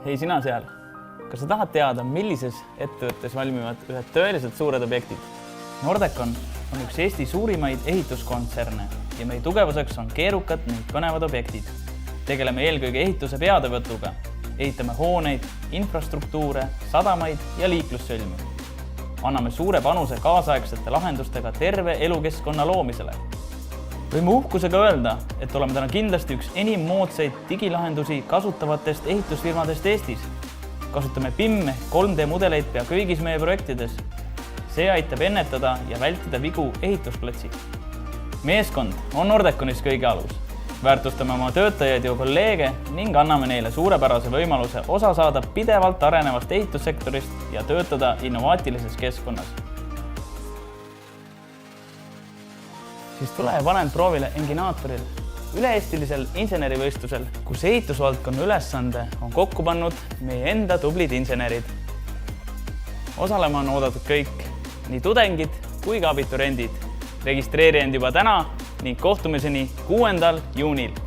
Hei sina seal, kas sa tahad teada, millises ettevõttes valmivad ühed tõeliselt suured objektid? Nordecon on üks Eesti suurimaid ehituskontserne ja meie tugevuseks on keerukad ning põnevad objektid. Tegeleme eelkõige ehituse peatevõtuga, ehitame hooneid, infrastruktuure, sadamaid ja liiklussõlmi. Anname suure panuse kaasaegsete lahendustega terve elukeskkonna loomisele. Võime uhkusega öelda, et oleme täna kindlasti üks enim moodsaid digilahendusi kasutavatest ehitusfirmadest Eestis. Kasutame BIM ehk 3D mudeleid pea kõigis meie projektides. See aitab ennetada ja vältida vigu ehitusplatsil. Meeskond on Nordeconis kõige alus. Väärtustame oma töötajaid ja kolleege ning anname neile suurepärase võimaluse osa saada pidevalt arenevast ehitussektorist ja töötada innovaatilises keskkonnas. Siis tule ja pane end proovile Enginaatoril, üle-eestilisel insenerivõistlusel, kus ehitusvaldkonna ülesande on kokku pannud meie enda tublid insenerid. Osalema on oodatud kõik, nii tudengid kui ka abituriendid. Registreeri end juba täna ning kohtumiseni 6. juunil.